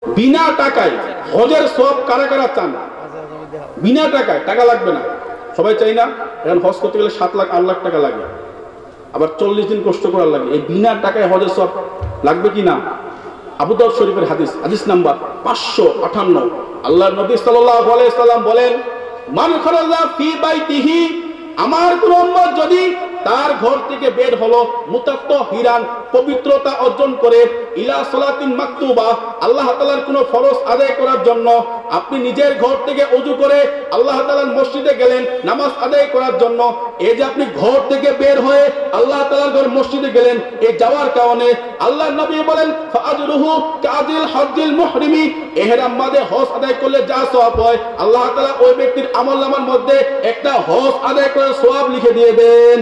বিনা টাকায় হজের সওয়াব কারা কারা চান? বিনা টাকায়, টাকা লাগবে না, সবাই চাই না? এখন হজ করতে গেলে 7 লাখ 8 লাখ টাকা লাগে, আবার 40 দিন কষ্ট করার লাগে। এই বিনা টাকায় হজের সওয়াব লাগবে কি না? আবু দাউদ শরীফের হাদিস, হাদিস নাম্বার 558। আল্লাহর নবী সাল্লাল্লাহু আলাইহি সাল্লাম বলেন, মান খারাজা ফি বাইতিহি, আমার কোন উম্মত যদি তার ঘর থেকে বের হলো মুতাত্তাহিরান, পবিত্রতা অর্জন করে, ইলা সালাতিন মাকতুবা, আল্লাহ তাআলার কোন ফরজ আদায় করার জন্য। আপনি নিজের ঘর থেকে ওযু করে আল্লাহ তাআলার মসজিদে গেলেন নামাজ আদায় করার জন্য। এই যে আপনি ঘর থেকে বের হয়ে আল্লাহ তাআলার ঘর মসজিদে গেলেন, এই যাওয়ার কারণে আল্লাহর নবী বলেন ফাআজরুহু কাজিল হজ্জিল মুহরিমি, ইহরাম বাঁধে হজ আদায় করলে যা সওয়াব হয় আল্লাহ তাআলা ওই ব্যক্তির আমলনামার মধ্যে একটা হজ আদায় করার সওয়াব লিখে দিয়ে দেন।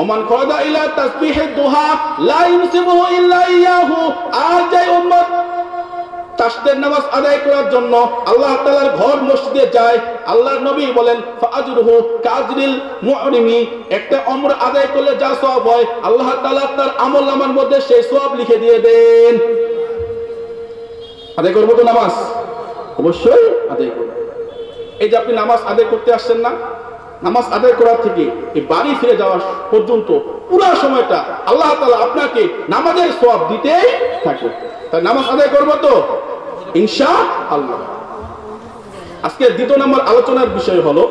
ওমান খরাজা ইলা তাসবিহিদ দুহা লা ইউসিবুহু ইল্লা ইয়াহু, আর যে উম্মত তাসবিহের নামাজ আদায় করার জন্য আল্লাহ তাআলার ঘর মসজিদে যায়, আল্লাহর নবী বলেন ফাআজরুহু কাজরিল মুহরিমি, একটা উমরা আদায় করলে যা সওয়াব হয় আল্লাহ তাআলা তার আমলনামার মধ্যে সেই সওয়াব লিখে দিয়ে দেন। আদায় করব তো নামাজ? অবশ্যই আদায় করব। এই যে আপনি নামাজ আদায় করতে আসছেন না, নামাজ আদায় করার থেকে এই বাড়ি ফিরে যাওয়া পর্যন্ত পুরো সময়টা আল্লাহ তাআলা আপনাকে নামাজের সওয়াব দিতেই থাকে। তাই নামাজ আদায় করব তো ইনশাআল্লাহ। আজকে দ্বিতীয় নম্বর আলোচনার বিষয় হলো,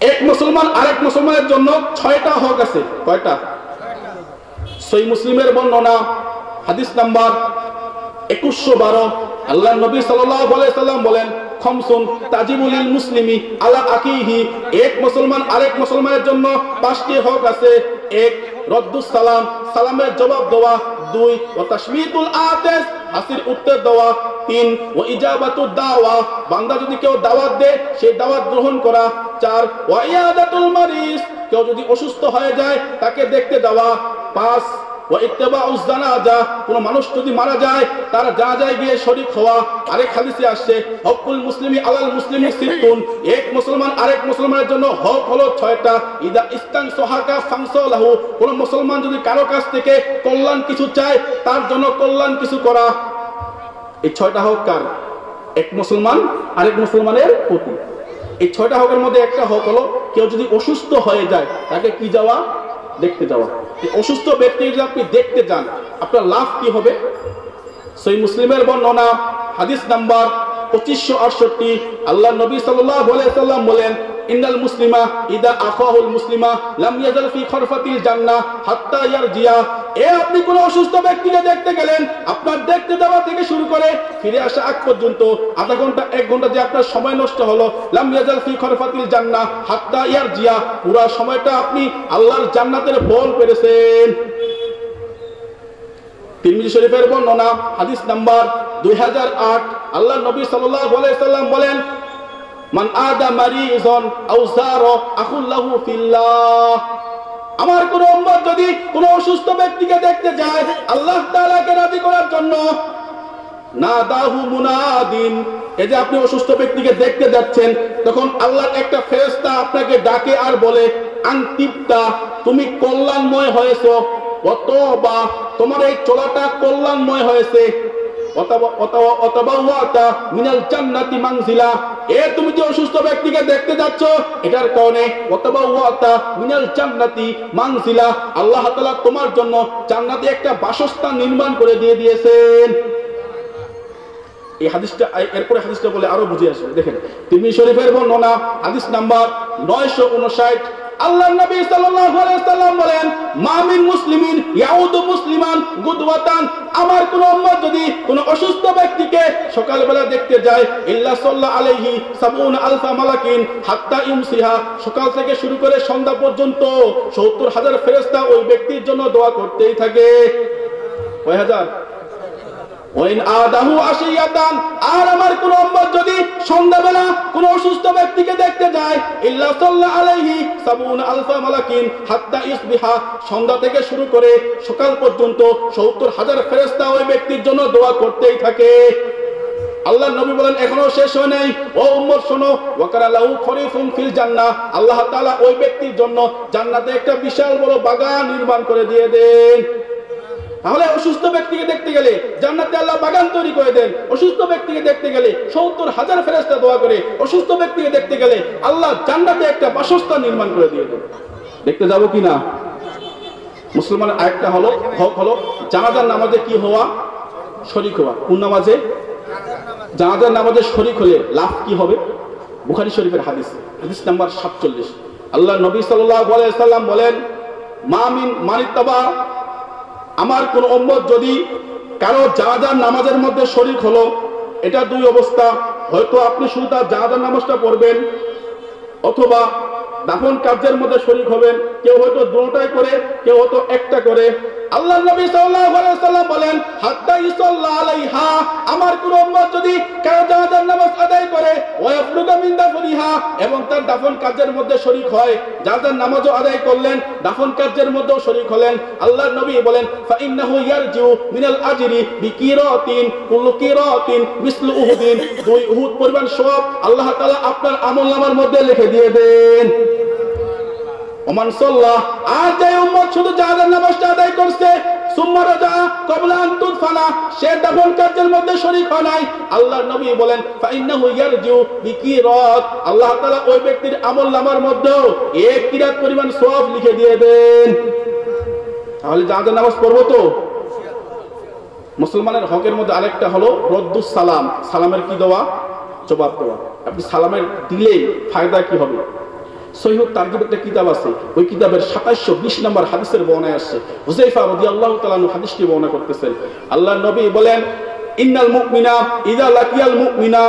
এক মুসলমান আরেক মুসলমানের জন্য 6টা হক আছে। কয়টা? সহিহ মুসলিমের বর্ণনা, হাদিস নাম্বার 2112। আল্লাহর নবী সাল্লাল্লাহু আলাইহি সাল্লাম বলেন, খামসুন তাজিবুল মুসলিমি আলা আকিহি, এক মুসলমান আরেক মুসলমানের জন্য 5টি হক আছে। 1 রদ্দুস সালাম, সালামের জবাব দেওয়া। 2 ওয়া তাশমিতুল আতিস, হাসির উত্তর দেওয়া। 3 ওয়া ইজাবাতুদ দাওয়া, বান্দা যদি কেউ দাওয়াত দেয় সেই দাওয়াত গ্রহণ করা। 4 ওয়া ইয়াদাতুল মারিজ, কেউ যদি অসুস্থ হয়ে যায় তাকে দেখতে যাওয়া। 5 ওয়া ইত্তিবাউজ জানাজা, কোন মানুষ যদি মারা যায় তার জানাজায় গিয়ে শরীক হওয়া। আরেক হাদিসে আসছে হকুল মুসলিমি আলাল মুসলিমি সিত্তুন, এক মুসলমান আরেক মুসলমানের জন্য হক হলো 6টা। ইদা ইস্তান সোহাকা ফাংসালাহু, কোন মুসলমান যদি কারো কাছ থেকে কল্যাণ কিছু চায় তার জন্য কল্যাণ কিছু করা। এই 6টা হক কার? এক মুসলমান আরেক মুসলমানের প্রতি। এই 6টা হকের মধ্যে একটা হক হলো, কেউ যদি অসুস্থ হয়ে যায় তাকে কি যাওয়া? দেখতে যাওয়া। অসুস্থ ব্যক্তি যদি আপনি দেখতে যান আপনার লাভ কি হবে? সহিহ মুসলিমের বর্ণনা, হাদিস নাম্বার 2568। আল্লাহর নবী সাল্লাল্লাহু আলাইহি সাল্লাম বলেন, ইন্নাল মুসলিমা ইদা আখাহুল মুসলিমা লাম ইয়াজাল ফি খরফাতিল জান্নাহ হাত্তা ইয়ারজিয়া। আপনি কোন অসুস্থ ব্যক্তিকে দেখতে গেলেন, আপনার দেখতে যাওয়া থেকে শুরু করে ফিরে আসা আগ পর্যন্ত আধা ঘন্টা 1 ঘন্টা যে আপনার সময় নষ্ট হলো, লাম ইয়াজাল ফি খরফাতিল জান্নাহ হাত্তা ইয়ারজিয়া, পুরো সময়টা আপনি আল্লাহর জান্নাতের ফল পেয়েছেন। তিরমিজি শরীফের বর্ণনা, হাদিস নাম্বার 2008। আল্লাহর নবী সাল্লাল্লাহু আলাইহি সাল্লাম বলেন, মান আদা মারিজন আও যারা আখুল্লাহু ফিল্লাহ, আমার কোন উম্মত যদি কোন অসুস্থ ব্যক্তিকে দেখতে যায় আল্লাহ তাআলাকে রাজি করার জন্য, নাদাহু মুনাদিন, এই যে আপনি অসুস্থ ব্যক্তিকে দেখতে যাচ্ছেন তখন আল্লাহর একটা ফেরেশতা আপনাকে ডাকে আর বলে, আনতিপ্তা, তুমি কল্যাণময় হয়েছো, অতবা তোমার এই চলাটা কল্যাণময় হয়েছে, মিনাল জান্নাতি মানজিলা, তুমি যে অসুস্থ ব্যক্তিকে দেখতে যাচ্ছ এটার কারণে মিনাল জান্নাতি মানজিলা, আল্লাহ তাআলা তোমার জন্য জান্নাতে একটা বাসস্থান নির্মাণ করে দিয়ে দিয়েছেন। এই হাদিসটা এরপরে হাদিসটা বলে আরো বুঝে আসবে। দেখেন তিরমিজি শরীফের বর্ণনা, হাদিস নাম্বার 959। আল্লাহর নবী সাল্লাল্লাহু আলাইহি সাল্লাম বলেন, মা মিন মুসলিমিন ইয়াউদু মুসলিমান গুদওয়াতান, আমার কোন উম্মত যদি কোন অসুস্থ ব্যক্তিকে সকালবেলা দেখতে যায়, ইল্লা সাল্লাল্লাহু আলাইহি সাবউনা আলফা মালাকিন হাত্তা ইউমসিহা, সকাল থেকে শুরু করে সন্ধ্যা পর্যন্ত 70,000 ফেরেশতা ওই ব্যক্তির জন্য দোয়া করতেই থাকে। কয় হাজার? ওয়াইন আদাহু আশিয়াতান, আর আমার কোন উম্মত যদি সন্ধ্যাবেলা কোন অসুস্থ ব্যক্তিকে দেখতে যায়, ইল্লা সাল্লাল্লাহু আলাইহি সাবউনা আলফা মালাকিন হাত্তা ইসবিহা, সন্ধ্যা থেকে শুরু করে সকাল পর্যন্ত 70,000 ফেরেশতা ওই ব্যক্তির জন্য দোয়া করতেই থাকে। আল্লাহর নবী বলেন, এখনো শেষ হয় নাই, ও উম্মত শোনো, ওয়াকারা লাহু খরিফুন ফিল জান্নাহ, আল্লাহ তাআলা ওই ব্যক্তির জন্য জান্নাতে একটা বিশাল বড় বাগান নির্মাণ করে দিয়ে দেন। তাহলে অসুস্থ ব্যক্তিকে দেখতে গেলে জান্নাতে আল্লাহ বাগান তৈরি করে দেন, অসুস্থ ব্যক্তিকে দেখতে গেলে 70,000 ফেরেশতা দোয়া করে, অসুস্থ ব্যক্তিকে দেখতে গেলে আল্লাহ জান্নাতে একটা বাসস্থান নির্মাণ করে দিয়ে দেন। দেখতে যাব কি না? মুসলমানের আরেকটা হক হলো জানাজার নামাজে কি হওয়া? শরীক হওয়া। কোন নামাজে? জানাজার নামাজে শরীক হলে লাভ কি হবে? বুখারী শরীফের হাদিস নাম্বার 47। আল্লাহ নবী সাল্লাল্লাহু আলাইহি সাল্লাম বলেন, মা মিন মানিত্তাবা, আমার কোন উম্মত যদি কারো জানাজার নামাজের মধ্যে শরীক হলো, এটা দুই অবস্থা, হয়তো আপনি শুধু তার জানাজার নামাজটা পড়বেন অথবা দাফন কার্যের মধ্যে শরীক হবেন। কেউ হয়তো দুটোটাই করে, কেউ হয়তো একটা করে। আল্লাহ নবী সাল্লাল্লাহু আলাইহি সাল্লাম বলেন, হাত্তা ইসাল্লা আলাইহা, আমার কোন উম্মত যদি কারো জানাজার নামাজ আদায় করে ওয়া ইয়াফরুগা মিন দাফনিহা, এবং তার দাফন কার্যের মধ্যে শরীক হয়, জানাজার নামাজও আদায় করলেন, দাফন কার্যের মধ্যেও শরীক হলেন, আল্লাহর নবী বলেন, ফা ইন্নাহু ইয়ারজু মিনাল আজরি বিকিরাতিন, কুল্লু কিরাতিন মিসলু উহুদিন, 2 উহুদ পরিমাণ সওয়াব আল্লাহ তাআলা আপনার আমলনামার মধ্যে লিখে দিয়ে দেন। ওমান সাল্লাহ, আর যে উম্মত শুধু জানাজার নামাজটা আদায় করছে, সুম্মা রাজা ক্বাবলা আন তুদফানা, সে দাফন কার্যের মধ্যে শরীক হয় নাই, আল্লাহর নবী বলেন, ফা ইন্নাহু ইয়ারজু বিকিরাত, আল্লাহ তাআলা ওই ব্যক্তির আমলনামার মধ্যে 1 কিরাত পরিমাণ সওয়াব লিখে দিয়ে দেন। তাহলে জানাজার নামাজ পড়বো তো? মুসলমানের হকের মধ্যে আরেকটা হলো রদ্দুস সালাম, সালামের কি দেওয়া? জবাব দেওয়া। আপনি সালামের দিলেই ফায়দা কি হবে? সহিহ তারগিব একটা কিতাব আছে, ওই কিতাবের 2720 নম্বর হাদিসের বর্ণনায় আসছে, হুযায়ফা রাদিয়াল্লাহু তাআলা আনহু হাদিসটি বর্ণনা করতেছেন। আল্লাহর নবী বলেন, ইন্নাল মুমিনা ইযা লাকিয়াল মুমিনা,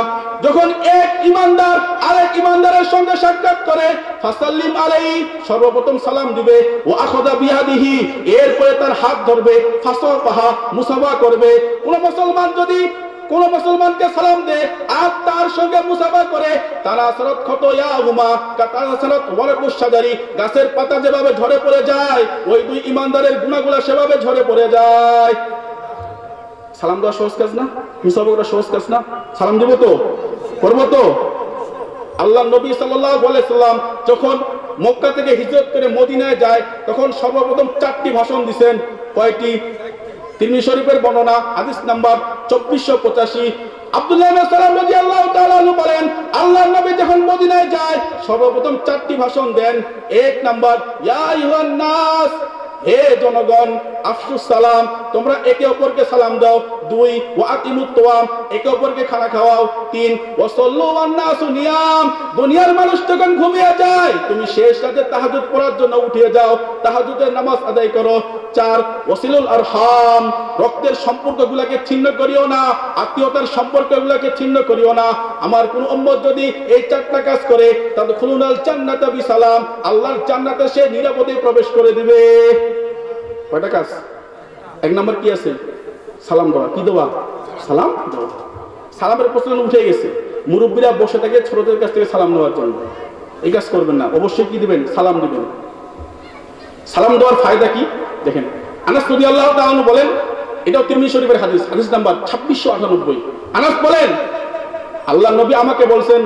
যখন এক ঈমানদার আরেক ঈমানদারের সঙ্গে সাক্ষাৎ করে, ফাসাল্লিম আলাইহি, সর্বপ্রথম সালাম দিবে, ওয়া আখাযা বিয়াদিহি, এরপরে তার হাত ধরবে, ফাসাফাহা, মুসাফা করবে। কোন মুসলমানকে সালাম দে আর তার সঙ্গে মুসাফা করে, তারা সরত খতয়াহুমা কাতারা সরত ওয়ারকুশ শাজারি, গাছের পাতা যেভাবে ঝরে পড়ে যায়, ওই দুই ঈমানদারের গুনাহগুলো সেভাবে ঝরে পড়ে যায়। সালাম দেওয়া সহজ কাজ না? মুসাফা করা সহজ কাজ না? সালাম দেব তো? করব তো? আল্লাহ নবী সাল্লাল্লাহু আলাইহি সাল্লাম যখন মক্কা থেকে হিজরত করে মদিনায় যায়, তখন সর্বপ্রথম 4টি ভাষণ দিবেন। কয়টি? তিরমিজি শরীফের বর্ণনা, হাদিস নাম্বার 2485। আব্দুল্লাহ ইবনে সালাম রাদিয়াল্লাহু তাআলা আনহু বলেন, আল্লাহর নবী যখন মদিনায় যায়, সর্বপ্রথম 4টি ভাষণ দেন। 1 নাম্বার, ইয়া আইয়ুহান নাস, হে জনগণ, আফসুস সালাম, তোমরা একে অপরকে সালাম দাও। 2 ওয়া আতিমুত তাওয়াম, একে অপরকে খানা খাওয়াও। 3 ওয়া সাল্লু ওয়ান নাসু নিয়াম, দুনিয়ার মানুষ যখন ঘুমিয়ে যায়, তুমি শেষ রাতে তাহাজ্জুদ পড়ার জন্য উঠে যাও, তাহাজ্জুদের নামাজ আদায় করো। 4 ওয়াসিলুল আরহাম, রক্তের সম্পর্কগুলোকে ছিন্ন করিও না, আত্মীয়তার সম্পর্কগুলোকে ছিন্ন করিও না। আমার কোন উম্মত যদি এই 4টা কাজ করে, তাদখুলুনাল জান্নাতা বিসালাম, আল্লাহর জান্নাতে সে নিরাপদে প্রবেশ করে দিবে। কয়টা কাজ? 1 নাম্বার কি আছে? সালাম দেওয়া। কি দেওয়া? সালাম দেওয়া। সালামের প্রশ্ন উঠে গেছে, মুরব্বীরা বসে থাকে ছোটদের কাছ থেকে সালাম নেওয়ার জন্য। এই কাজ করবেন না, অবশ্যই কি দিবেন? সালাম দিবেন। সালাম দেওয়ার ফায়দা কি দেখেন। আনাস রাদিয়াল্লাহু তাআলা আনহু বলেন, এটাও তিরমিজি শরীফের হাদিস, হাদিস নাম্বার 2698। আনাস বলেন, আল্লাহ নবী আমাকে বলছেন,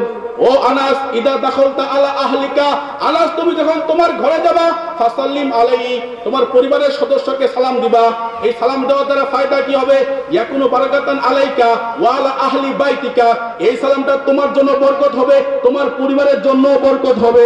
ও আনাস, ইদা দাখালতা আলা আহলিকা, আনাস তুমি যখন তোমার ঘরে যাবা, ফাসাল্লিম আলাইহি, তোমার পরিবারের সদস্যকে সালাম দিবা। এই সালাম দেওয়ার দ্বারা ফায়দা কি হবে? ইয়াকুনু বারাকাতান আলাইকা ওয়া আলা আহলি বাইতিকা, এই সালামটা তোমার জন্য বরকত হবে, তোমার পরিবারের জন্য বরকত হবে।